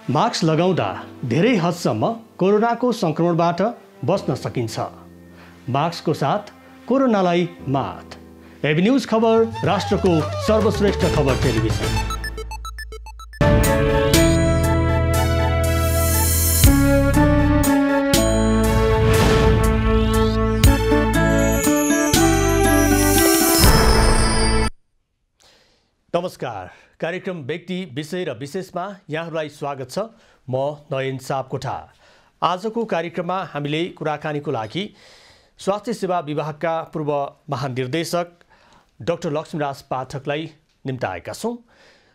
Mask लगाउँदा धेरै हदसम्म कोरोनाको संक्रमणबाट बच्न सकिन्छ। मास्कको साथ कोरोनालाई मात। एबी न्यूज खबर, राष्ट्रको सर्वश्रेष्ठ खबर टेलिभिजन। नमस्कार, कार्यक्रम व्यक्ति विषय र विशेषमा यहाँहरूलाई स्वागत छ। म नयन सापकोटा। आजको कार्यक्रममा हामीले कुराकानीको लागि स्वास्थ्य सेवा विभागका पूर्व महानिर्देशक डाक्टर लक्ष्मीराज पाठकलाई निम्ताएका छौँ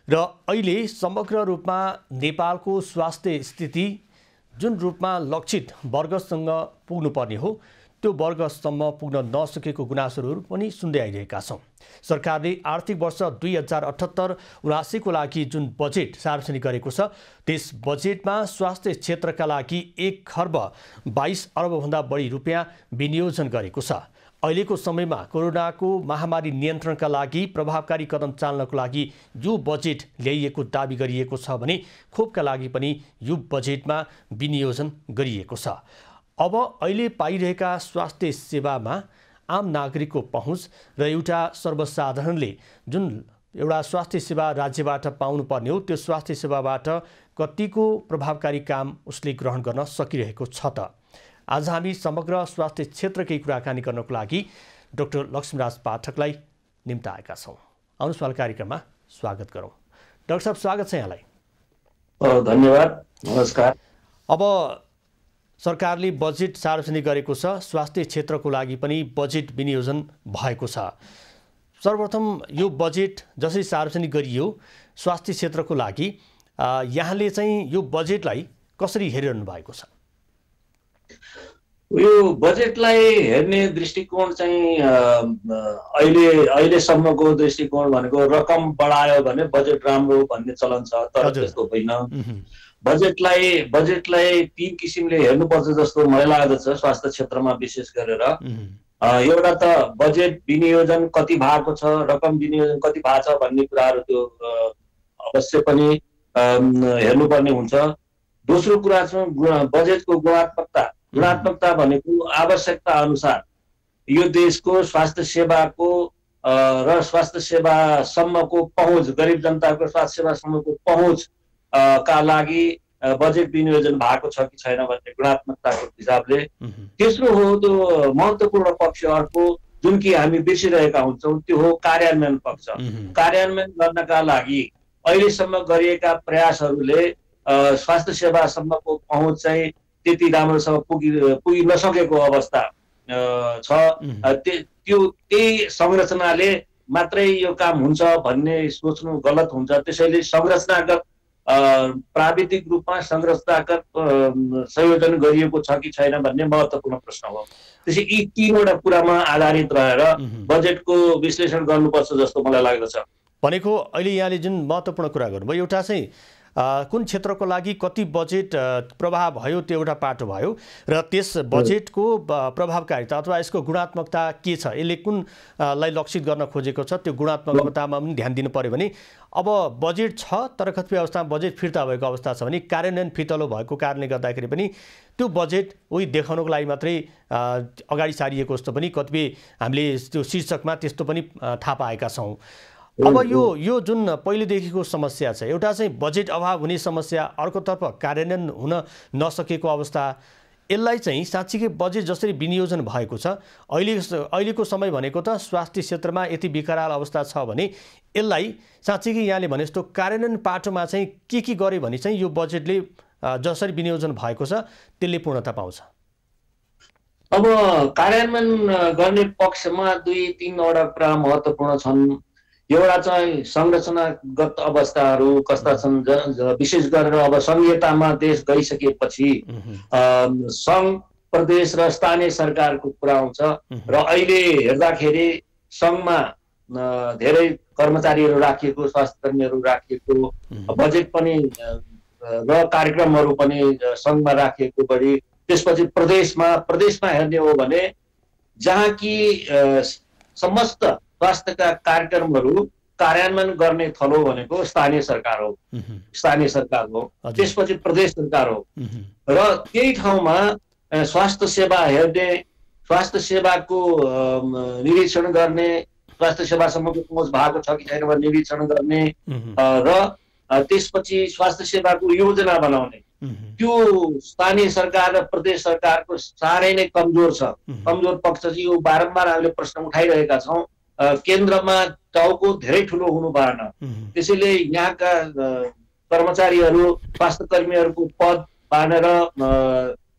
र अहिले समग्र रूपमा नेपालको स्वास्थ्य स्थिति जुन रूपमा लक्षित वर्गसँग पुग्नुपर्ने हो त्यो वर्गसम्म पुग्न नसकेको गुनासोहरू पनि सुन्दै आइरहेका छौँ। सरकारले आर्थिक वर्ष 2078-79 को लागि जुन बजेट सार्वजनिक गरेको छ त्यस बजेटमा स्वास्थ्य क्षेत्रका लागि 1 खर्ब 22 अर्बभन्दा बढी रुपियाँ विनियोजन गरेको छ। अहिलेको समयमा कोरोनाको महामारी नियन्त्रणका लागि प्रभावकारी कदम चाल्नको लागि यो बजेट ल्याइएको दाबी गरिएको छ भने खोपका लागि पनि यो बजेटमा विनियोजन गरिएको छ। अब अहिले पाइरहेका स्वास्थ्य सेवामा आम नागरिकको पहुँच र एउटा सर्वसाधारणले जुन एउटा स्वास्थ्य सेवा राज्यबाट पाउनुपर्ने हो त्यो स्वास्थ्य सेवाबाट कतिको प्रभावकारी काम उसले ग्रहण गर्न सकिरहेको छ त। आज हामी समग्र स्वास्थ्य क्षेत्रकै कुराकानी गर्नको लागि डाक्टर लक्ष्मीराज पाठकलाई निम्ताएका छौँ। आउनुहोस् वाला कार्यक्रममा स्वागत गरौँ। डाक्टर साहब, स्वागत छ यहाँलाई। धन्यवाद, नमस्कार। अब सरकारले बजेट सार्वजनिक गरेको छ, स्वास्थ्य क्षेत्रको लागि पनि बजेट विनियोजन भएको छ। सर्वप्रथम यो बजेट जसरी सार्वजनिक गरियो स्वास्थ्य क्षेत्रको लागि यहाँले चाहिँ यो बजेटलाई कसरी हेरिरहनु भएको छ? यो बजेटलाई हेर्ने दृष्टिकोण चाहिँ अहिलेसम्मको दृष्टिकोण भनेको रकम बढायो भने बजेट राम्रो भन्ने चलन छ, तर त्यस्तो होइन। बजेटलाई 3 किसिमले हेर्नुपर्छ जस्तो मलाई लाग्दछ स्वास्थ्य क्षेत्रमा विशेष गरेर। एउटा त बजेट विनियोजन कति भएको छ, रकम विनियोजन कति भएको छ भन्ने कुराहरू त्यो अवश्य पनि हेर्नुपर्ने हुन्छ। दोस्रो कुरा चाहिँ बजेटको गुणात्मकता भनेको आवश्यकता अनुसार यो देशको स्वास्थ्य सेवाको र स्वास्थ्य सेवासम्मको पहुँच, गरिब जनताको स्वास्थ्य सेवासम्मको पहुँच का लागि बजेट विनियोजन भएको छ कि छैन भन्ने गुणात्मकताको हिसाबले। तेस्रो हो त्यो महत्त्वपूर्ण पक्ष अर्को जुन कि हामी बिर्सिरहेका हुन्छौँ, त्यो हो कार्यान्वयन पक्ष। कार्यान्वयन गर्नका लागि अहिलेसम्म गरिएका प्रयासहरूले स्वास्थ्य सेवासम्मको पहुँच चाहिँ त्यति राम्रोसँग पुगि नसकेको अवस्था छ। त्यही संरचनाले मात्रै यो काम हुन्छ भन्ने सोच्नु गलत हुन्छ। त्यसैले संरचनागत प्राविधिक रूपमा संरचनागत संयोजन गरिएको छ कि छैन भन्ने महत्त्वपूर्ण प्रश्न हो। त्यसै यी 3वटा कुरामा आधारित रहेर बजेटको विश्लेषण गर्नुपर्छ जस्तो मलाई लाग्दछ। भनेको अहिले यहाँले जुन महत्त्वपूर्ण कुरा गर्नुभयो, एउटा चाहिँ कुन क्षेत्रको लागि कति बजेट प्रभाव भयो त्यो एउटा पाटो भयो र त्यस बजेटको प्रभावकारिता अथवा यसको गुणात्मकता के छ, यसले कुनलाई लक्षित गर्न खोजेको छ त्यो गुणात्मकतामा पनि ध्यान दिनु पर्यो भने अब बजेट छ तर कतिपय अवस्थामा बजेट फिर्ता भएको अवस्था छ भने कार्यान्वयन फितलो भएको कारणले गर्दाखेरि पनि त्यो बजेट उही देखाउनको लागि मात्रै अगाडि सारिएको जस्तो पनि कतिपय हामीले त्यो शीर्षकमा त्यस्तो पनि थाहा पाएका छौँ। अब यो जुन पहिलेदेखिको समस्या छ, एउटा चाहिँ बजेट अभाव हुने समस्या, अर्कोतर्फ कार्यान्वयन हुन नसकेको अवस्था, यसलाई चाहिँ साँच्चीकै बजेट जसरी विनियोजन भएको छ अहिलेको समय भनेको त स्वास्थ्य क्षेत्रमा यति विकराल अवस्था छ भने यसलाई साँच्चीकै यहाँले भने जस्तो कार्यान्वयन पाटोमा चाहिँ के गर्यो भने चाहिँ यो बजेटले जसरी विनियोजन भएको छ त्यसले पूर्णता पाउँछ। अब कार्यान्वयन गर्ने पक्षमा 2-3वटा कुरा महत्त्वपूर्ण छन्। एउटा चाहिँ संरचनागत अवस्थाहरू कस्ता छन्, विशेष गरेर अब संघीयतामा देश गइसकेपछि सङ्घ, प्रदेश र स्थानीय सरकारको कुरा आउँछ र अहिले हेर्दाखेरि सङ्घमा धेरै कर्मचारीहरू राखिएको, स्वास्थ्यकर्मीहरू राखिएको, बजेट पनि र कार्यक्रमहरू पनि सङ्घमा राखिएको बढी। त्यसपछि प्रदेशमा हेर्ने हो भने जहाँ कि समस्त स्वास्थ्यका कार्यक्रमहरू कार्यान्वयन गर्ने थलो भनेको स्थानीय सरकार हो, स्थानीय सरकार हो, त्यसपछि प्रदेश सरकार हो। र त्यही ठाउँमा स्वास्थ्य सेवा हेर्ने, स्वास्थ्य सेवाको निरीक्षण गर्ने, स्वास्थ्य सेवासम्मको पहुँच भएको छ कि छैन भनेर निरीक्षण गर्ने र त्यसपछि स्वास्थ्य सेवाको योजना बनाउने, त्यो स्थानीय सरकार र प्रदेश सरकारको साह्रै नै कमजोर छ। कमजोर पक्ष चाहिँ यो बारम्बार हामीले प्रश्न उठाइरहेका छौँ। केन्द्रमा टाउको धेरै ठुलो हुनु भएन, त्यसैले यहाँका कर्मचारीहरू, स्वास्थ्य कर्मीहरूको पद बाँधेर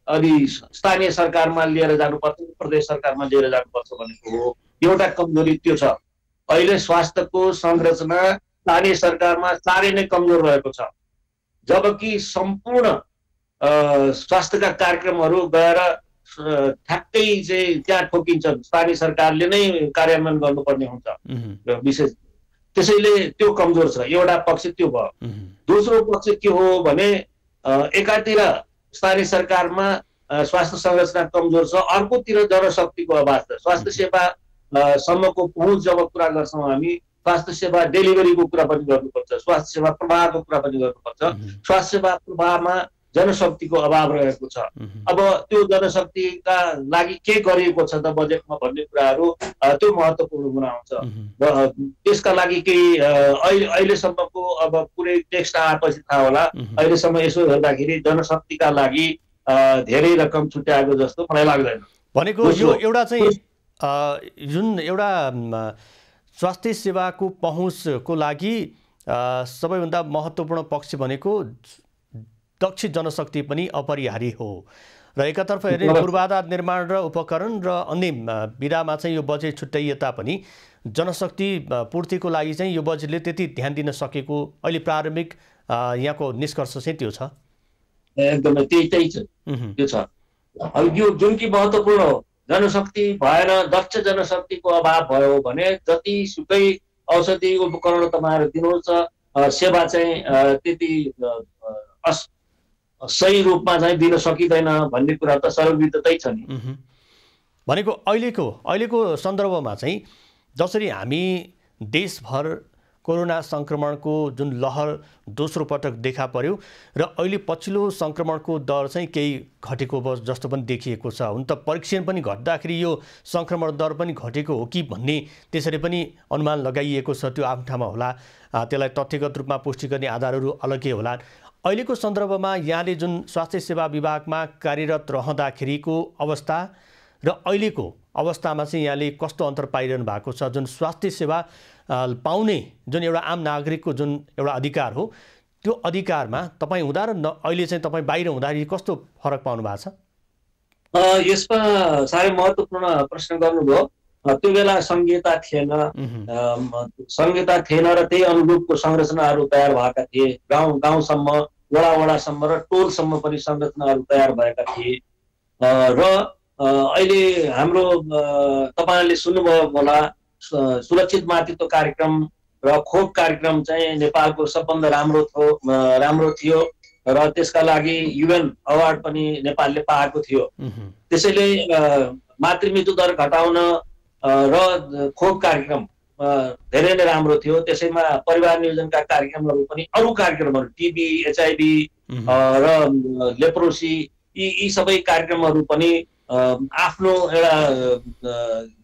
अलि स्थानीय सरकारमा लिएर जानुपर्छ, प्रदेश सरकारमा लिएर जानुपर्छ भनेको हो। एउटा कमजोरी त्यो छ। अहिले स्वास्थ्यको संरचना स्थानीय सरकारमा साह्रै नै कमजोर रहेको छ, जबकि सम्पूर्ण स्वास्थ्यका कार्यक्रमहरू गएर ठ्याक्कै चाहिँ त्यहाँ ठोकिन्छ, स्थानीय सरकारले नै कार्यान्वयन गर्नुपर्ने हुन्छ विशेष। त्यसैले त्यो कमजोर छ। एउटा पक्ष त्यो भयो। दोस्रो पक्ष के हो भने एकातिर स्थानीय सरकारमा स्वास्थ्य संरचना कमजोर छ, अर्कोतिर जनशक्तिको अभाव छ। स्वास्थ्य सेवा सम्मको पहुँच जब कुरा गर्छौँ हामी, स्वास्थ्य सेवा डेलिभरीको कुरा पनि गर्नुपर्छ, स्वास्थ्य सेवा प्रवाहको कुरा पनि गर्नुपर्छ। स्वास्थ्य सेवा प्रवाहमा जनशक्तिको अभाव रहेको छ। अब त्यो जनशक्तिका लागि के गरिएको छ त बजेटमा भन्ने कुराहरू त्यो महत्त्वपूर्ण हुन आउँछ। र त्यसका लागि केही अहिलेसम्मको अब पुरै टेक्स्ट आएपछि थाहा होला, अहिलेसम्म यसो हेर्दाखेरि जनशक्तिका लागि धेरै रकम छुट्याएको जस्तो मलाई लाग्दैन। भनेको यो एउटा चाहिँ जुन एउटा स्वास्थ्य सेवाको पहुँचको लागि सबैभन्दा महत्त्वपूर्ण पक्ष भनेको दक्ष जनशक्ति पनि अपरिहार्य हो। र एकातर्फ हेर्ने पूर्वाधार निर्माण र उपकरण र अन्य विधामा चाहिँ यो बजेट छुट्याइए तापनि जनशक्ति पूर्तिको लागि चाहिँ यो बजेटले त्यति ध्यान दिन सकेको अहिले प्रारम्भिक यहाँको निष्कर्ष चाहिँ त्यो छ। एकदमै त्यही छ, त्यो छ। अब यो जुन कि महत्त्वपूर्ण हो, जनशक्ति भएर दक्ष जनशक्तिको अभाव भयो भने जतिसुकै औषधि उपकरण तपाईँहरू दिनुहुन्छ, सेवा चाहिँ त्यति सही रूपमा चाहिँ दिन सकिँदैन भन्ने कुरा त सर्वविदितै छ नि। भनेको अहिलेको सन्दर्भमा चाहिँ जसरी हामी देशभर कोरोना सङ्क्रमणको जुन लहर दोस्रो पटक देखा पर्यो र अहिले पछिल्लो सङ्क्रमणको दर चाहिँ केही घटेको जस्तो पनि देखिएको छ। हुन त परीक्षण पनि घट्दाखेरि यो सङ्क्रमण दर पनि घटेको हो कि भन्ने त्यसरी पनि अनुमान लगाइएको छ। त्यो आफ्नो ठाउँमा होला, त्यसलाई तथ्यगत रूपमा पुष्टि गर्ने आधारहरू अलग्गै होला। अहिलेको सन्दर्भमा यहाँले जुन स्वास्थ्य सेवा विभागमा कार्यरत रहँदाखेरिको अवस्था र अहिलेको अवस्थामा चाहिँ यहाँले कस्तो अन्तर पाइरहनु भएको छ? जुन स्वास्थ्य सेवा पाउने जुन एउटा आम नागरिकको जुन एउटा अधिकार हो, त्यो अधिकारमा तपाईँ हुँदा र अहिले चाहिँ तपाईँ बाहिर हुँदाखेरि कस्तो फरक पाउनु भएको छ? यसमा साह्रै महत्त्वपूर्ण प्रश्न गर्नुभयो। त्यो बेला संहिता थिएन, र त्यही अनुरूपको संरचनाहरू तयार भएका थिए। गाउँसम्म, वडासम्म र टोलसम्म पनि संरचनाहरू तयार भएका थिए। र अहिले हाम्रो तपाईँहरूले सुन्नुभयो होला, सुरक्षित मातृत्व कार्यक्रम र खोप कार्यक्रम चाहिँ नेपालको सबभन्दा राम्रो थियो र त्यसका लागि UN अवार्ड पनि नेपालले पाएको थियो। त्यसैले मातृमृत्यु दर घटाउन र खोप कार्यक्रम धेरै नै राम्रो थियो। त्यसैमा परिवार नियोजनका कार्यक्रमहरू पनि, अरू कार्यक्रमहरू TB, HIV र लेप्रोसी, यी सबै कार्यक्रमहरू पनि आफ्नो एउटा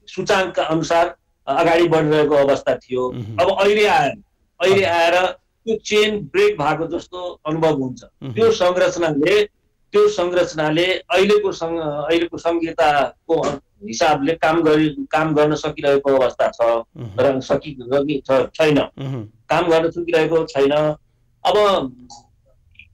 सूचाङ्क अनुसार अगाडि बढिरहेको अवस्था थियो। अब अहिले आएर त्यो चेन ब्रेक भएको जस्तो अनुभव हुन्छ। त्यो संरचनाले अहिलेको संहिताको हिसाबले काम गर्न सकिरहेको अवस्था छ र छैन, काम गर्न सकिरहेको छैन। अब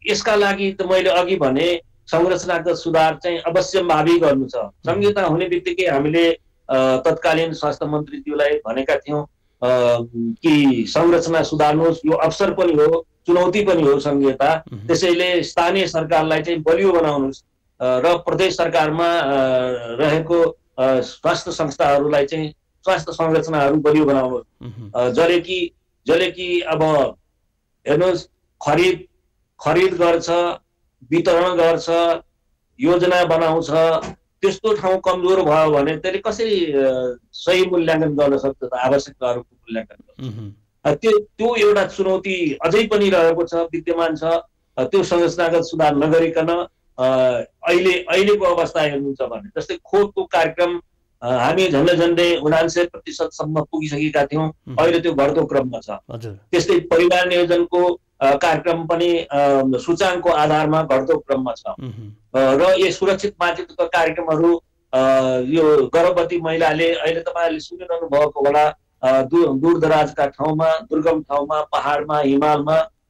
यसका लागि त मैले अघि भने संरचनागत सुधार चाहिँ अवश्य मावि गर्नु छ। संहिता हुने बित्तिकै हामीले तत्कालीन स्वास्थ्य मन्त्रीज्यूलाई भनेका थियौँ कि संरचना सुधार्नुहोस्, यो अवसर पनि हो, चुनौती पनि हो संहिता। त्यसैले स्थानीय सरकारलाई चाहिँ बलियो बनाउनुहोस् र प्रदेश सरकारमा रहेको स्वास्थ्य संस्थाहरूलाई चाहिँ स्वास्थ्य संरचनाहरू बलियो बनाउनुहोस्। जसले कि अब हेर्नुहोस्, खरिद गर्छ, वितरण गर्छ, योजना बनाउँछ, त्यस्तो ठाउँ कमजोर भयो भने त्यसले कसरी सही मूल्याङ्कन गर्न सक्छ त? आवश्यकताहरूको मूल्याङ्कन गर्छ। त्यो एउटा चुनौती अझै पनि रहेको छ, विद्यमान छ। त्यो संरचनागत सुधार नगरिकन अहिलेको अवस्था हेर्नुहुन्छ भने जस्तै खोपको कार्यक्रम हामी झन्डै 79% पुगिसकेका थियौँ, अहिले त्यो घट्दो क्रममा छ। त्यस्तै परिवार नियोजनको कार्यक्रम पनि सूचाङ्कको आधारमा घट्दो क्रममा छ। र यो सुरक्षित मातृत्व कार्यक्रमहरू यो गर्भवती महिलाले अहिले तपाईँहरूले सुनिरहनु भएको होला, दूरदराजका ठाउँमा, दुर्गम ठाउँमा, पहाडमा,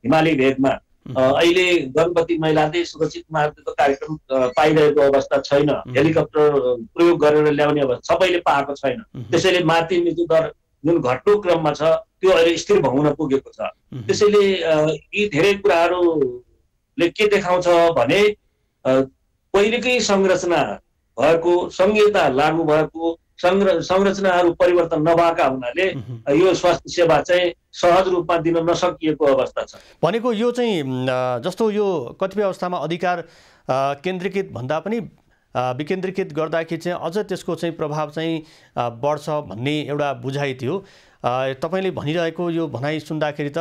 हिमाली भेगमा अहिले गर्भवती महिलाले सुरक्षित मातृत्व कार्यक्रम पाइरहेको अवस्था छैन। हेलिकप्टर प्रयोग गरेर ल्याउने अवस्था सबैले पाएको छैन। त्यसैले मातृ मृत्यु दर जुन घट्दो क्रममा छ त्यो अहिले स्थिर भउन पुगेको छ। त्यसैले यी धेरै कुराहरूले के देखाउँछ भने पहिलेकै संरचना भएको, संहिता लागू भएको संरचनाहरू परिवर्तन नभएका हुनाले यो स्वास्थ्य सेवा चाहिँ सहज रूपमा दिन नसकिएको अवस्था छ। भनेको यो चाहिँ जस्तो यो कतिपय अवस्थामा अधिकार केन्द्रीकृत भन्दा पनि विकेन्द्रीकृत गर्दाखेरि चाहिँ अझ त्यसको चाहिँ प्रभाव चाहिँ बढ्छ भन्ने एउटा बुझाइ थियो। तपाईँले भनिरहेको यो भनाइ सुन्दाखेरि त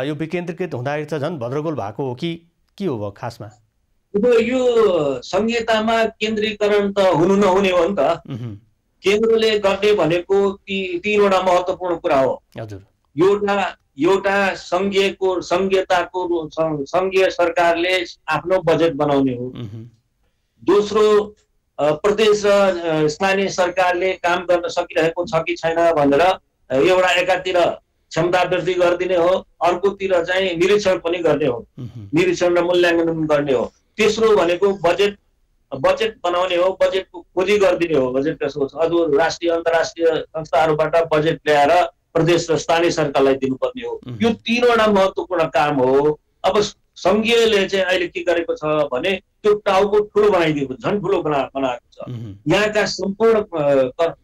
यो विकेन्द्रीकृत हुँदाखेरि त झन् भद्रगोल भएको हो कि के हो खासमा? यो संहितामा केन्द्रीकरण त हुनु नहुने हो नि त। केन्द्रले गर्ने भनेको तीनवटा महत्त्वपूर्ण कुरा हो। एउटा संघीय सरकारले आफ्नो बजेट बनाउने हो। दोस्रो प्रदेश र स्थानीय सरकारले काम गर्न सकिरहेको छ कि छैन भनेर एउटा एकातिर क्षमता वृद्धि गरिदिने हो, अर्कोतिर चाहिँ निरीक्षण पनि गर्ने हो, निरीक्षण र मूल्याङ्कन गर्ने हो। तेस्रो भनेको बजेट बनाउने हो, बजेटको खोजी गरिदिने हो। बजेट कसो छ, अझ राष्ट्रिय अन्तर्राष्ट्रिय संस्थाहरूबाट बजेट ल्याएर प्रदेश र स्थानीय सरकारलाई दिनुपर्ने हो। यो तीनवटा महत्त्वपूर्ण काम हो। अब संघीयले चाहिँ अहिले के गरेको छ भने त्यो टाउको ठुलो बनाइदिएको, झन् ठुलो बनाएको छ। यहाँका सम्पूर्ण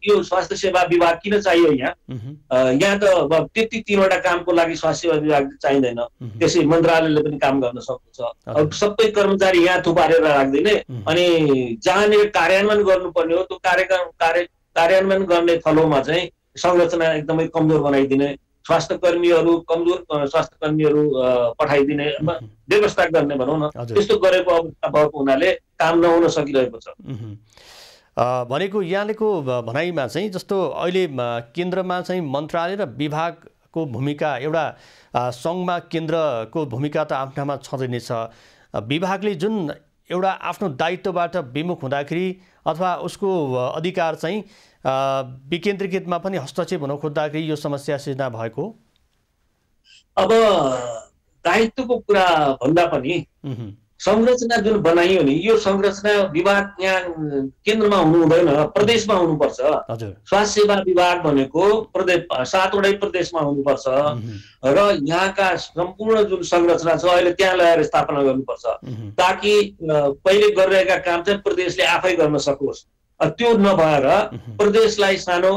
यो स्वास्थ्य सेवा विभाग किन चाहियो यहाँ त अब त्यति तीनवटा कामको लागि स्वास्थ्य सेवा विभाग चाहिँदैन। त्यसै मन्त्रालयले पनि काम गर्न सक्छ। अब सबै कर्मचारी यहाँ थुपारेर राख्दिने अनि जहाँनिर कार्यान्वयन गर्नुपर्ने हो त्यो कार्यान्वयन गर्ने थलोमा चाहिँ संरचना एकदमै कमजोर बनाइदिने, स्वास्थ्यकर्मीहरू कमजोर स्वास्थ्यकर्मीहरू पठाइदिने, व्यवस्था गर्ने भनौँ न, त्यस्तो गरेको अवस्था भएको हुनाले काम नहुन सकिरहेको छ। भनेको यहाँको भनाइमा चाहिँ जस्तो अहिले केन्द्रमा चाहिँ मन्त्रालय र विभागको भूमिका एउटा सङ्घमा केन्द्रको भूमिका त आफ्नामा छँदै नै छ। विभागले जुन एउटा आफ्नो दायित्वबाट विमुख हुँदाखेरि अथवा उसको अधिकार चाहिँ विकेन्द्रीकृतमा पनि हस्तक्षेप हुन खोज्दाखेरि यो समस्या सिर्जना भएको। अब दायित्वको कुरा भन्दा पनि संरचना जुन बनाइयो नि, यो संरचना विभाग यहाँ केन्द्रमा हुनु हुँदैन, प्रदेशमा हुनुपर्छ। स्वास्थ्य सेवा विभाग भनेको प्रदेश 7वटै प्रदेशमा हुनुपर्छ र यहाँका सम्पूर्ण जुन संरचना छ अहिले त्यहाँ ल्याएर स्थापना गर्नुपर्छ ताकि पहिले गरिरहेका काम चाहिँ प्रदेशले आफै गर्न सकोस्। त्यो नभएर प्रदेशलाई सानो,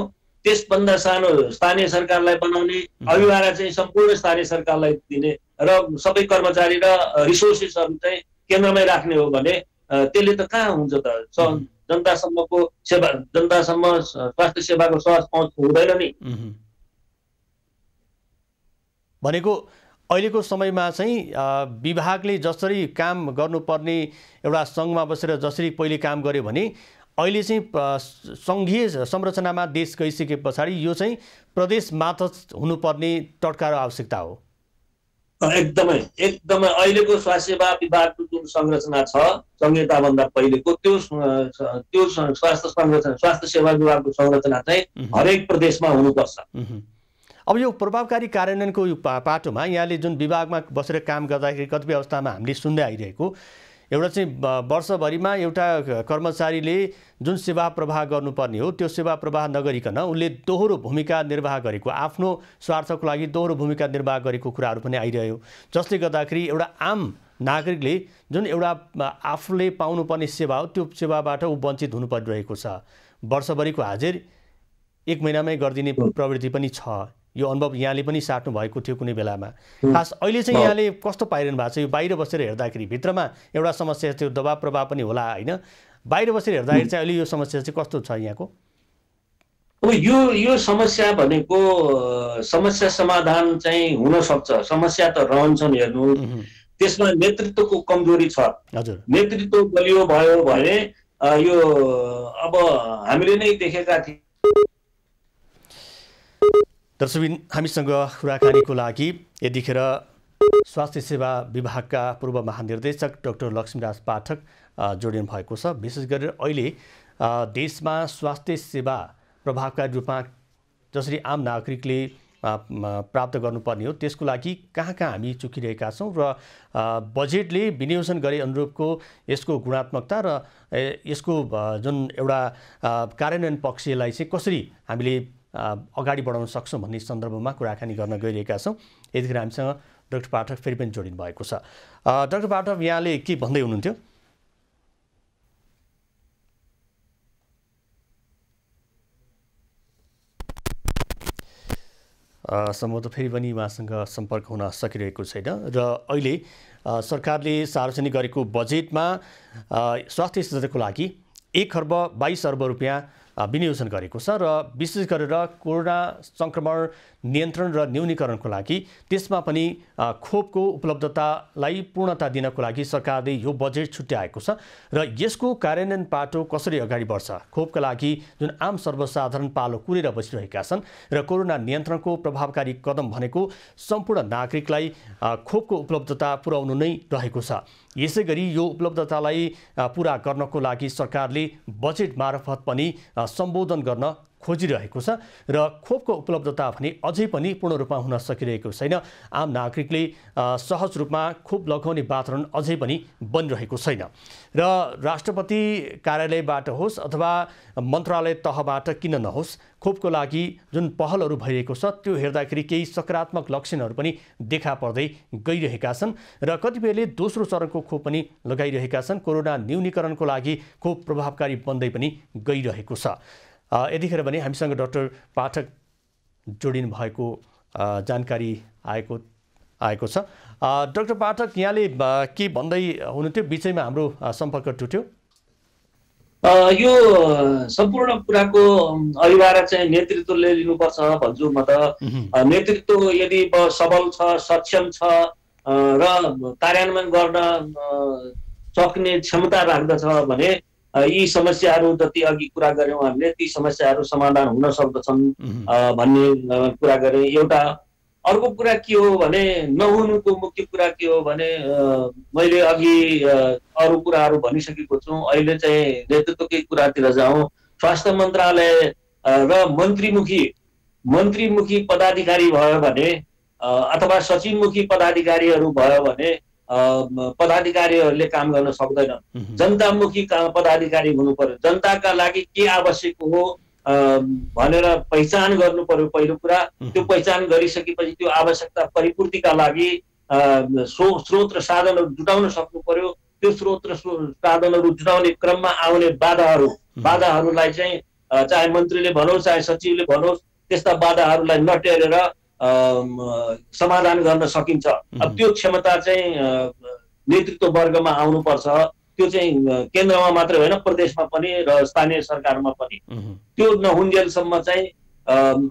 त्यसभन्दा सानो स्थानीय सरकारलाई बनाउने, अभिभावक चाहिँ सम्पूर्ण स्थानीय सरकारलाई दिने र सबै कर्मचारी र रिसोर्सेसहरू चाहिँ केन्द्रमै राख्ने हो भने त्यसले त कहाँ हुन्छ त? जनतासम्मको सेवा, जनतासम्म स्वास्थ्य सेवाको सहज पहुँच हुँदैन नि। भनेको अहिलेको समयमा चाहिँ विभागले जसरी काम गर्नुपर्ने एउटा सङ्घमा बसेर जसरी पहिले काम गर्यो भने अहिले चाहिँ सङ्घीय संरचनामा देश गइसके पछाडि यो चाहिँ प्रदेश मातहत हुनुपर्ने टटकार आवश्यकता हो। एकदमै अहिलेको स्वास्थ्य सेवा विभागको जुन संरचना छ संहिताभन्दा पहिलेको त्यो स्वास्थ्य सेवा विभागको संरचना चाहिँ हरेक प्रदेशमा हुनुपर्छ। अब यो प्रभावकारी कार्यान्वयनको यो पाटोमा यहाँले जुन विभागमा बसेर काम गर्दाखेरि कतिपय अवस्थामा हामीले सुन्दै आइरहेको एउटा चाहिँ वर्षभरिमा एउटा कर्मचारीले जुन सेवा प्रवाह गर्नुपर्ने हो त्यो सेवा प्रवाह नगरिकन उनले दोहोरो भूमिका निर्वाह गरेको, आफ्नो स्वार्थको लागि दोहोरो भूमिका निर्वाह गरेको कुराहरू पनि आइरह्यो, जसले गर्दाखेरि एउटा आम नागरिकले जुन एउटा आफूले पाउनुपर्ने सेवा हो त्यो सेवाबाट ऊ वञ्चित हुनु परिरहेको छ। वर्षभरिको हाजिर 1 महिनामै गरिदिने प्रवृत्ति पनि छ। यो अनुभव यहाँले पनि साट्नु भएको थियो कुनै बेलामा। खास अहिले चाहिँ यहाँले कस्तो पाइरहनु भएको छ? यो बाहिर बसेर हेर्दाखेरि भित्रमा एउटा समस्या थियो, दबाव प्रभाव पनि होला होइन? बाहिर बसेर हेर्दाखेरि चाहिँ अहिले यो समस्या चाहिँ कस्तो छ यहाँको? अब यो समस्या भनेको समस्या समाधान चाहिँ हुन सक्छ, समस्या त रहन्छन्। हेर्नु, त्यसमा नेतृत्वको कमजोरी छ। नेतृत्व बलियो भयो भने यो अब हामीले नै देखेका थियौँ। दर्शकबिन, हामीसँग कुराकानीको लागि यतिखेर स्वास्थ्य सेवा विभागका पूर्व महानिर्देशक डाक्टर लक्ष्मीराज पाठक जोडिनु भएको छ। विशेष गरेर अहिले देशमा स्वास्थ्य सेवा प्रभावकारी रूपमा जसरी आम नागरिकले प्राप्त गर्नुपर्ने हो त्यसको लागि कहाँ हामी चुकिरहेका छौँ र बजेटले विनियोजन गरे अनुरूपको यसको गुणात्मकता र यसको जुन एउटा कार्यान्वयन पक्षलाई चाहिँ कसरी हामीले अगाडि बढाउन सक्छौँ भन्ने सन्दर्भमा कुराकानी गर्न गइरहेका छौँ। यतिखेर हामीसँग डाक्टर पाठक फेरि पनि जोडिनु भएको छ। डाक्टर पाठक, यहाँले के भन्दै हुनुहुन्थ्यो? सम्भवतः फेरि पनि उहाँसँग सम्पर्क हुन सकिरहेको छैन र अहिले सरकारले सार्वजनिक गरेको बजेटमा स्वास्थ्य क्षेत्रको लागि 1 खर्ब 22 अर्ब रुपियाँ विनियोजन गरेको छ र विशेष गरेर कोरोना संक्रमण नियन्त्रण र न्यूनीकरणको लागि त्यसमा पनि खोपको उपलब्धतालाई पूर्णता दिनको लागि सरकारले यो बजेट छुट्याएको छ र यसको कार्यान्वयन पाटो कसरी अगाडि बढ्छ, खोपका लागि जुन आम सर्वसाधारण पालो कुरेर बसिरहेका छन् र कोरोना नियन्त्रणको प्रभावकारी कदम भनेको सम्पूर्ण नागरिकलाई खोपको उपलब्धता पुर्याउनु नै रहेको छ। यसैगरी यो उपलब्धतालाई पूरा गर्नको लागि सरकारले बजेट मार्फत पनि सम्बोधन गर्न खोजिरहेको छ र खोपको उपलब्धता भने अझै पनि पूर्ण रूपमा हुन सकिरहेको छैन। आम नागरिकले सहज रूपमा खोप लगाउने वातावरण अझै पनि बनिरहेको छैन र राष्ट्रपति कार्यालयबाट होस् अथवा मन्त्रालय तहबाट किन नहोस्, खोपको लागि जुन पहलहरू भइरहेको छ त्यो हेर्दाखेरि केही सकारात्मक लक्षणहरू पनि देखा पर्दै गइरहेका छन् र कतिपयले दोस्रो चरणको खोप पनि लगाइरहेका छन्। कोरोना न्यूनीकरणको लागि खोप प्रभावकारी बन्दै पनि गइरहेको छ। यतिखेर भने हामीसँग डाक्टर पाठक जोडिनु भएको जानकारी आएको छ। डाक्टर पाठक, यहाँले के भन्दै हुनुहुन्थ्यो? बिचैमा हाम्रो सम्पर्क टुट्यो। यो सम्पूर्ण कुराको अनिवार्य चाहिँ नेतृत्वले लिनुपर्छ भन्छु म त। नेतृत्व यदि सबल छ, सक्षम छ र कार्यान्वयन गर्न सक्ने क्षमता राख्दछ भने यी समस्याहरू जति अघि कुरा गऱ्यौँ हामीले, ती समस्याहरू समाधान हुन सक्दछन् भन्ने कुरा गरे। एउटा अर्को कुरा के हो भने, नहुनुको मुख्य कुरा के हो भने, मैले अघि अरू कुराहरू भनिसकेको छु। अहिले चाहिँ नेतृत्वकै कुरातिर जाउँ। स्वास्थ्य मन्त्रालय र मन्त्रीमुखी पदाधिकारी भयो भने अथवा सचिवमुखी पदाधिकारीहरू भयो भने पदाधिकारीहरूले काम गर्न सक्दैनन्। जनतामुखी पदाधिकारी हुनु पर्यो। जनताका लागि के आवश्यक हो भनेर पहिचान गर्नु पर्यो पहिलो कुरा। त्यो पहिचान गरिसकेपछि त्यो आवश्यकता परिपूर्तिका लागि स्रोत र साधनहरू जुटाउन सक्नु पर्यो। त्यो स्रोत र साधनहरू जुटाउने क्रममा आउने बाधाहरूलाई चाहिँ चाहे मन्त्रीले भनोस् चाहे सचिवले भनोस्, त्यस्ता बाधाहरूलाई नटेरेर समाधान गर्न सकिन्छ। अब त्यो क्षमता चाहिँ नेतृत्व वर्गमा आउनुपर्छ। त्यो चाहिँ केन्द्रमा मात्रै होइन, प्रदेशमा पनि र स्थानीय सरकारमा पनि। त्यो नहुन्जेलसम्म चाहिँ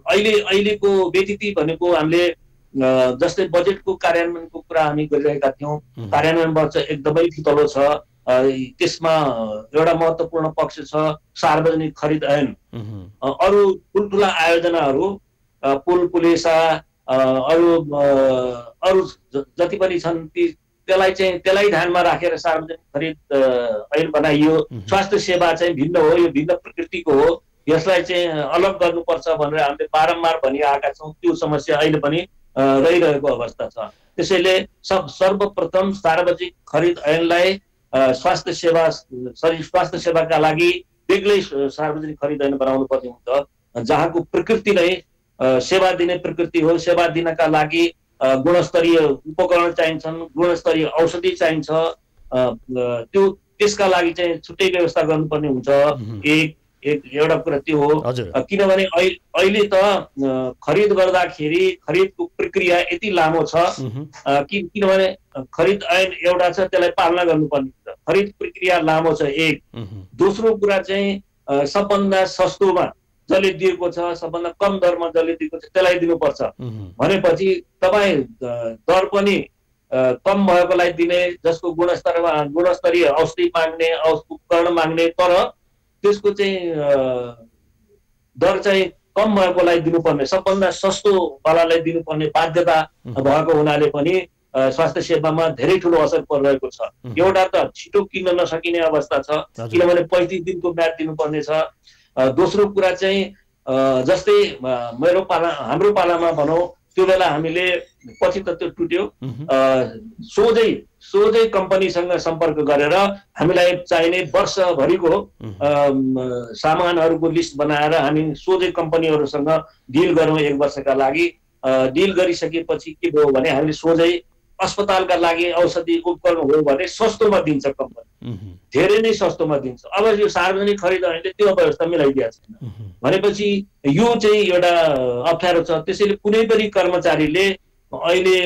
अहिलेको व्यतिथि भनेको हामीले जस्तै बजेटको कार्यान्वयनको कुरा हामी गरिरहेका थियौँ। कार्यान्वयन वर्ष एकदमै फितलो छ। त्यसमा एउटा महत्त्वपूर्ण पक्ष छ सार्वजनिक खरिद ऐन। अरू ठुल्ठुला आयोजनाहरू, पुल पुलेसा अरू जति पनि छन् त्यसलाई ध्यानमा राखेर सार्वजनिक खरिद ऐन बनाइयो। स्वास्थ्य सेवा चाहिँ भिन्न हो, यो भिन्न प्रकृतिको हो, यसलाई चाहिँ अलग गर्नुपर्छ भनेर हामीले बारम्बार भनिआएका छौँ। त्यो समस्या अहिले पनि रहिरहेको अवस्था छ। त्यसैले सर्वप्रथम सार्वजनिक खरिद ऐनलाई स्वास्थ्य सेवाका लागि बेग्लै सार्वजनिक खरिद ऐन बनाउनु पर्ने हुन्छ, जहाँको प्रकृति नै सेवा दिने प्रकृति हो। सेवा दिनका लागि गुणस्तरीय उपकरण चाहिन्छन्, गुणस्तरीय औषधि चाहिन्छ। त्यसका लागि चाहिँ छुट्टै व्यवस्था गर्नुपर्ने हुन्छ। एउटा कुरा त्यो हो। किनभने अहिले त खरिद गर्दाखेरि खरिदको प्रक्रिया यति लामो छ किनभने खरिद ऐन एउटा छ, त्यसलाई पालना गर्नुपर्ने हुन्छ। खरिद प्रक्रिया लामो छ एक। दोस्रो कुरा चाहिँ सबभन्दा सस्तोमा जसले दिएको छ सबभन्दा कम दरमा जसले दिएको छ त्यसलाई दिनुपर्छ भनेपछि तपाईँ दर पनि कम भएकोलाई दिने, जसको गुणस्तरीय औषधि माग्ने, उपकरण माग्ने, तर त्यसको चाहिँ दर चाहिँ कम भएकोलाई दिनुपर्ने, सबभन्दा सस्तो वालालाई दिनुपर्ने बाध्यता भएको हुनाले पनि स्वास्थ्य सेवामा धेरै ठुलो असर परिरहेको छ। एउटा त छिटो किन्न नसकिने अवस्था छ, किनभने 35 दिनको म्याद दिनुपर्ने छ। दोस्रो कुरा चाहिँ जस्तै हाम्रो पालामा भनौँ त्यो बेला हामीले पछि त त्यो टुट्यो, सोझै कम्पनीसँग सम्पर्क गरेर हामीलाई चाहिने वर्षभरिको सामानहरूको लिस्ट बनाएर हामी सोझै कम्पनीहरूसँग डिल गरौँ 1 वर्षका लागि। डिल गरिसकेपछि के भयो भने हामीले सोझै अस्पतालका लागि औषधि उपकरण हो भने सस्तोमा दिन्छ कम्पनी, धेरै नै सस्तोमा दिन्छ। अब यो सार्वजनिक खरिद ऐनले त्यो अवस्था मिलाइदिएको छैन भनेपछि यो चाहिँ एउटा अप्ठ्यारो छ। त्यसैले कुनै पनि कर्मचारीले अहिले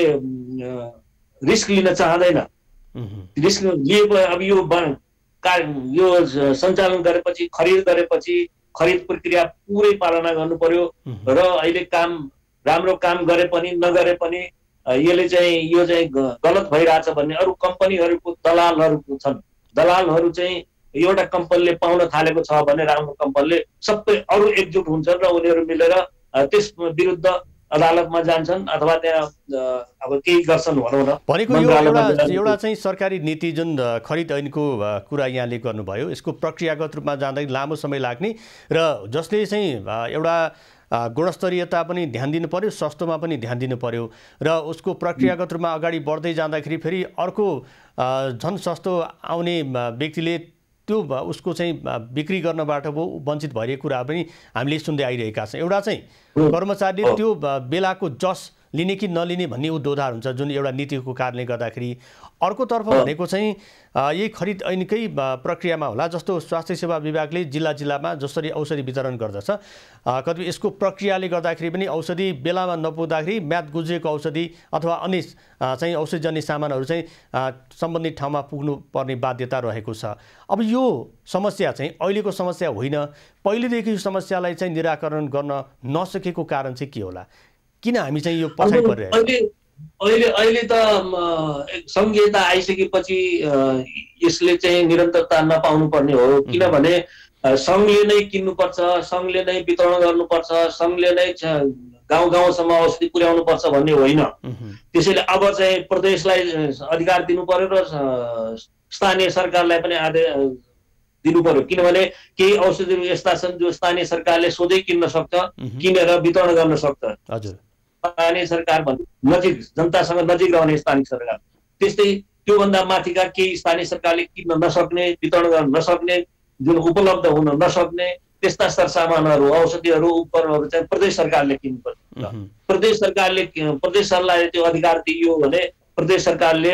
रिस्क लिन चाहँदैन। रिस्क लिएको अब यो सञ्चालन गरेपछि, खरिद गरेपछि खरिद प्रक्रिया पुरै पालना गर्नु पर्यो र अहिले राम्रो काम गरे पनि नगरे पनि यो चाहिँ गलत भइरहेछ भन्ने अरू कम्पनीहरूको दलालहरू छन्। दलालहरू चाहिँ एउटा कम्पनीले पाउन थालेको छ भने राम्रो कम्पनीले सबै अरू एकजुट हुन्छन् र उनीहरू मिलेर त्यस विरुद्ध अदालतमा जान्छन् अथवा त्यहाँ अब केही गर्छन् भनौँ न। भनेको यो एउटा चाहिँ सरकारी नीति जुन खरिद ऐनको कुरा यहाँले गर्नुभयो, यसको प्रक्रियागत रूपमा जाँदा लामो समय लाग्ने र जसले चाहिँ एउटा गुणस्तरीयता पनि ध्यान दिनु पर्यो, सस्तोमा पनि ध्यान दिनु पर्यो र उसको प्रक्रियागत रूपमा अगाडि बढ्दै जाँदाखेरि फेरि अर्को झन् सस्तो आउने व्यक्तिले त्यो उसको चाहिँ बिक्री गर्नबाट वञ्चित भइरहेको कुरा पनि हामीले सुन्दै आइरहेका छौँ। एउटा चाहिँ कर्मचारीले त्यो बेलाको जस लिने कि नलिने भन्ने उद्धार हुन्छ जुन एउटा नीतिको कारणले गर्दाखेरि। अर्कोतर्फ भनेको चाहिँ यही खरिद ऐनकै प्रक्रियामा होला, जस्तो स्वास्थ्य सेवा विभागले जिल्लामा जसरी औषधि वितरण गर्दछ, कतिपय यसको प्रक्रियाले गर्दाखेरि पनि औषधि बेलामा नपुग्दाखेरि म्याद गुज्रिएको औषधि अथवा अन्य चाहिँ औषधिजन्य सामानहरू चाहिँ सम्बन्धित ठाउँमा पुग्नुपर्ने बाध्यता रहेको छ। अब यो समस्या चाहिँ अहिलेको समस्या होइन, पहिलेदेखि यो समस्यालाई चाहिँ निराकरण गर्न नसकेको कारण चाहिँ के होला? किन हामी चाहिँ यो पछाडि परिरहेको? अहिले त संहिता आइसकेपछि यसले चाहिँ निरन्तरता नपाउनु पर्ने हो, किनभने सङ्घले नै किन्नुपर्छ, सङ्घले नै वितरण गर्नुपर्छ, सङ्घले नै गाउँ-गाउँसम्म औषधि पुर्याउनु पर्छ भन्ने होइन। त्यसैले अब चाहिँ प्रदेशलाई अधिकार दिनु पर्यो र स्थानीय सरकारलाई पनि आदेश दिनु पर्यो, किनभने केही औषधिहरू यस्ता छन् जो स्थानीय सरकारले सोझै किन्न सक्छ, किनेर वितरण गर्न सक्छ। हजुर, स्थानीय सरकार भन्ने नजिक जनतासँग नजिक रहने स्थानीय सरकार, त्यस्तै त्योभन्दा माथिका केही स्थानीय सरकारले किन्न नसक्ने, वितरण गर्न नसक्ने, जुन उपलब्ध हुन नसक्ने त्यस्ता सरसामानहरू, औषधिहरू, उपकरणहरू चाहिँ प्रदेश सरकारले किन्नुपर्छ। प्रदेश सरकारलाई त्यो अधिकार दिइयो भने प्रदेश सरकारले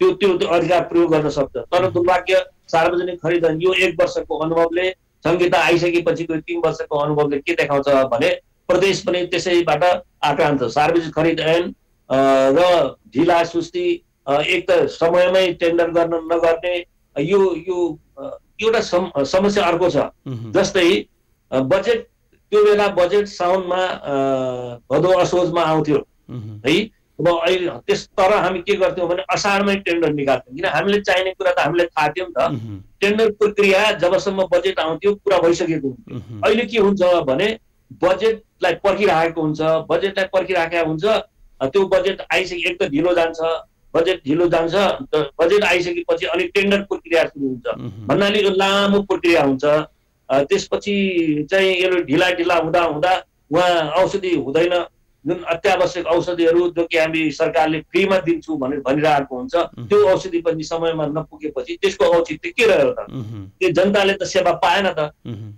त्यो अधिकार प्रयोग गर्न सक्छ। तर दुर्भाग्य सार्वजनिक खरिद ऐन यो 1 वर्षको अनुभवले, संहिता आइसकेपछिको 3 वर्षको अनुभवले के देखाउँछ भने प्रदेश पनि त्यसैबाट आक्रान्त। सार्वजनिक खरिद ऐन र ढिला सुस्ती, एक त समयमै टेन्डर गर्न नगर्ने, यो एउटा समस्या अर्को छ। जस्तै बजेट, त्यो बेला बजेट साउनमा भदौ असोजमा आउँथ्यो है। अब अहिले तर हामी के गर्थ्यौँ भने असारमै टेन्डर निकाल्थ्यौँ, किन हामीले चाहिने कुरा त हामीलाई थाहा थियो नि त। टेन्डर प्रक्रिया जबसम्म बजेट आउँथ्यो पुरा भइसकेको हुन्थ्यो। अहिले के हुन्छ भने बजेटलाई पर्खिराखेको हुन्छ, त्यो बजेट आइसके एक त ढिलो जान्छ, बजेट आइसकेपछि अनि टेन्डर प्रक्रिया सुरु हुन्छ भन्नाले यो लामो प्रक्रिया हुन्छ। त्यसपछि चाहिँ यो ढिला हुँदा उहाँ औषधि हुँदैन, जुन अत्यावश्यक औषधिहरू जो कि हामी सरकारले फ्रीमा दिन्छु भनेर भनिरहेको हुन्छ, त्यो औषधि पनि समयमा नपुगेपछि त्यसको औचित्य के रह्यो त? त्यो जनताले त सेवा पाएन त।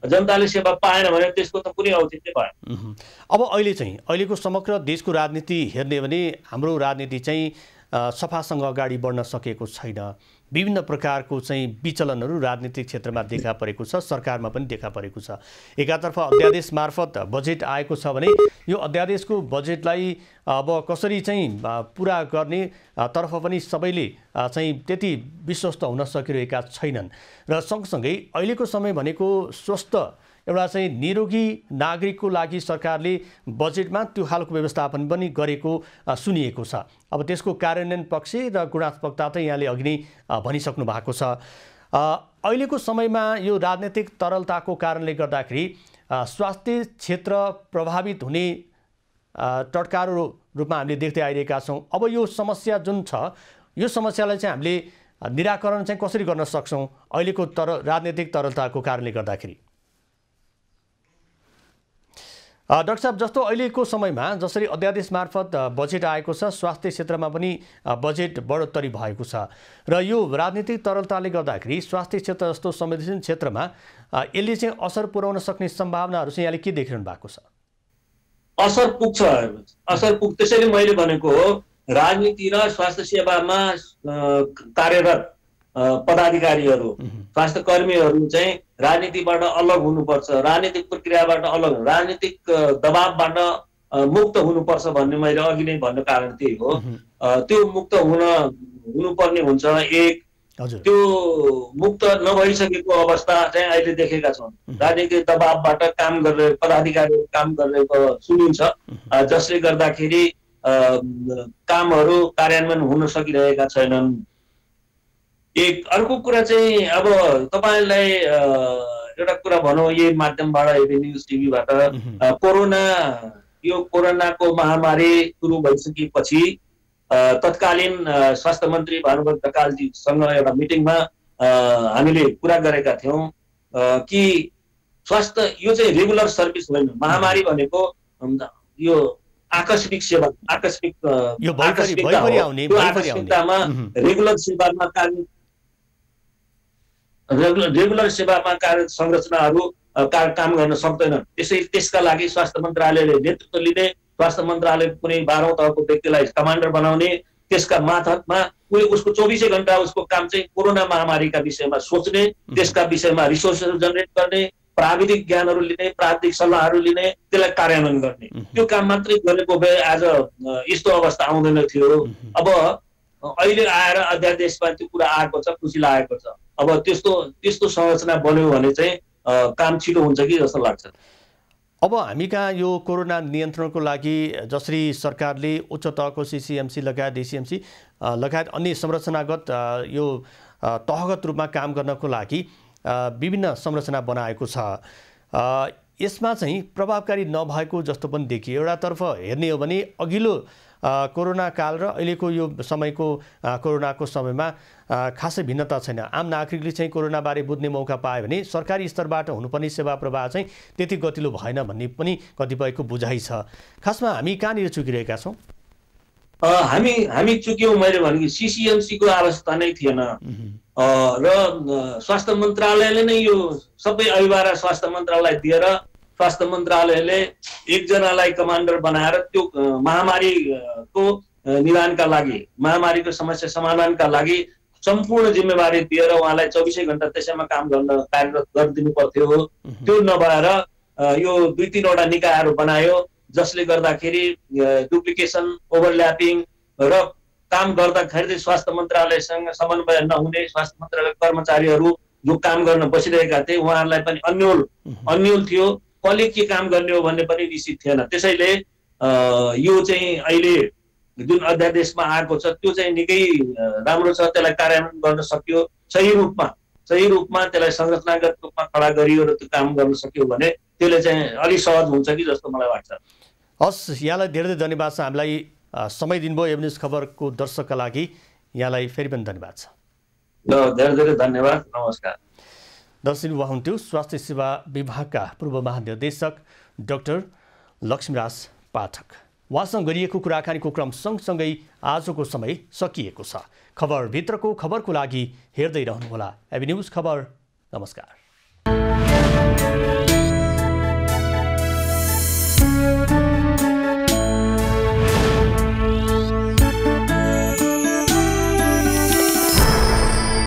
जनताले सेवा पाएन भने त्यसको त कुनै औचित्य भएन। अब अहिले चाहिँ अहिलेको समग्र देशको राजनीति हेर्ने भने हाम्रो राजनीति चाहिँ सफासँग अगाडि बढ्न सकेको छैन। विभिन्न प्रकारको चाहिँ विचलनहरू राजनीतिक क्षेत्रमा देखा परेको छ, सरकारमा पनि देखा परेको छ। एकातर्फ अध्यादेश मार्फत बजेट आएको छ भने यो अध्यादेशको बजेटलाई अब कसरी चाहिँ पुरा गर्ने तर्फ पनि सबैले चाहिँ त्यति विश्वस्त हुन सकिरहेका छैनन्। र सँगसँगै अहिलेको समय भनेको स्वस्थ एउटा चाहिँ निरोगी नागरिकको लागि सरकारले बजेटमा त्यो खालको व्यवस्थापन पनि गरेको सुनिएको छ। अब त्यसको कार्यान्वयन पक्ष र गुणात्मकता त यहाँले अघि नै भनिसक्नु भएको छ। अहिलेको समयमा यो राजनीतिक तरलताको कारणले गर्दाखेरि स्वास्थ्य क्षेत्र प्रभावित हुने टटकारो रूपमा हामीले देख्दै आइरहेका छौँ। अब यो समस्या जुन छ, यो समस्यालाई चाहिँ हामीले निराकरण चाहिँ कसरी गर्न सक्छौँ अहिलेको राजनीतिक तरलताको कारणले गर्दाखेरि? डाक्टर साहब, जस्तो अहिलेको समयमा जसरी अध्यादेश मार्फत बजेट आएको छ, स्वास्थ्य क्षेत्रमा पनि बजेट बढोत्तरी भएको छ र यो राजनीतिक तरलताले गर्दाखेरि स्वास्थ्य क्षेत्र जस्तो संवेदनशील क्षेत्रमा यसले चाहिँ असर पुर्याउन सक्ने सम्भावनाहरू चाहिँ यहाँले के देखिरहनु भएको छ? असर पुग्छ। त्यसैले मैले भनेको हो, राजनीति र स्वास्थ्य सेवामा कार्यरत पदाधिकारीहरू, स्वास्थ्य कर्मीहरू चाहिँ राजनीतिबाट अलग हुनुपर्छ, राजनीतिक प्रक्रियाबाट अलग, राजनीतिक दबावबाट मुक्त हुनुपर्छ भन्ने मैले अघि नै भन्ने कारण त्यही हो। त्यो मुक्त हुनुपर्ने हुन्छ। एक, त्यो मुक्त नभइसकेको अवस्था चाहिँ अहिले देखेका छौँ। राजनीतिक दबावबाट काम गरेर पदाधिकारीहरू काम गरेको सुनिन्छ, जसले गर्दाखेरि कामहरू कार्यान्वयन हुन सकिरहेका छैनन्। एक अर्को कुरा चाहिँ अब तपाईँलाई एउटा कुरा भनौँ यही माध्यमबाट, यदि न्युज टिभीबाट, कोरोनाको महामारी सुरु भइसकेपछि तत्कालीन स्वास्थ्य मन्त्री भानुभक्त ढकालजीसँग एउटा मिटिङमा हामीले कुरा गरेका थियौँ कि स्वास्थ्य यो चाहिँ रेगुलर सर्भिस होइन। महामारी भनेको यो आकस्मिक सेवा, आकस्मिकतामा रेगुलर सेवामा कार्य संरचनाहरू काम गर्न सक्दैनन्। त्यसका लागि स्वास्थ्य मन्त्रालयले नेतृत्व लिने, स्वास्थ्य मन्त्रालय कुनै 12औं तहको व्यक्तिलाई कमान्डर बनाउने, त्यसका मातहतमा उसको 24 घण्टा उसको काम चाहिँ कोरोना महामारीका विषयमा सोच्ने, त्यसका विषयमा रिसोर्सहरू जेनेरेट गर्ने, प्राविधिक ज्ञानहरू लिने, प्राविधिक सल्लाहहरू लिने, त्यसलाई कार्यान्वयन गर्ने, त्यो काम मात्रै गरेको भए आज यस्तो अवस्था आउँदैन थियो। अब अहिले आएर अध्यादेशमा त्यो कुरा आएको छ, खुसी लागेको छ। अब त्यस्तो संरचना बन्यो भने चाहिँ काम छिटो हुन्छ कि जस्तो लाग्छ। अब हामी कहाँ यो कोरोना नियन्त्रणको लागि जसरी सरकारले उच्च तहको सिसिएमसी लगायत डिसिएमसी लगायत अन्य संरचनागत यो तहगत रूपमा काम गर्नको लागि विभिन्न संरचना बनाएको छ, यसमा चाहिँ प्रभावकारी नभएको जस्तो पनि देखियो। एउटातर्फ हेर्ने हो भने अघिल्लो कोरोना काल र अहिलेको यो समयको कोरोनाको समयमा खासै भिन्नता छैन। आम नागरिकले चाहिँ कोरोनाबारे बुझ्ने मौका पायो भने सरकारी स्तरबाट हुनुपर्ने सेवा प्रवाह चाहिँ त्यति गतिलो भएन भन्ने पनि कतिपयको बुझाइ छ। खासमा हामी कहाँनिर चुकिरहेका छौँ? हामी चुक्यौँ। मैले भनेको सिसिएमसीको आवश्यकता नै थिएन र स्वास्थ्य मन्त्रालयले नै यो सबै अभिभारा स्वास्थ्य मन्त्रालय दिएर स्वास्थ्य मन्त्रालयले एकजनालाई कमान्डर बनाएर त्यो महामारीको निदानका लागि, महामारीको समस्या समाधानका लागि सम्पूर्ण जिम्मेवारी दिएर उहाँलाई 24 घण्टा त्यसैमा काम गर्न कार्यरत गरिदिनु पर्थ्यो। त्यो नभएर यो 2-3वटा निकायहरू बनायो, जसले गर्दाखेरि डुप्लिकेसन, ओभरल्यापिङ र काम गर्दाखेरि स्वास्थ्य मन्त्रालयसँग समन्वय नहुने, स्वास्थ्य मन्त्रालय कर्मचारीहरू जो काम गर्न बसिरहेका थिए उहाँहरूलाई पनि अन्यल थियो। कसले के काम गर्ने हो भन्ने पनि निश्चित थिएन। त्यसैले यो चाहिँ अहिले जुन अध्यादेशमा आएको छ त्यो चाहिँ निकै राम्रो छ। त्यसलाई कार्यान्वयन गर्न सक्यो सही रूपमा त्यसलाई संरचनागत रूपमा खडा गरियो र त्यो काम गर्न सक्यो भने त्यसले चाहिँ अलि सहज हुन्छ कि जस्तो मलाई लाग्छ। हस्, यहाँलाई धेरै धन्यवाद छ। हामीलाई समय दिनुभयो एभ न्युज खबरको दर्शकका लागि यहाँलाई फेरि पनि धन्यवाद छ। धेरै धन्यवाद, नमस्कार। दर्शक हुनुहुन्थ्यो स्वास्थ्य सेवा विभागका पूर्व महानिर्देशक डाक्टर लक्ष्मीराज पाठक। उहाँसँग गरिएको कुराकानीको क्रम सँगसँगै आजको समय सकिएको छ। खबरभित्रको खबरको लागि हेर्दै रहनुहोला एभ न्युज खबर। नमस्कार।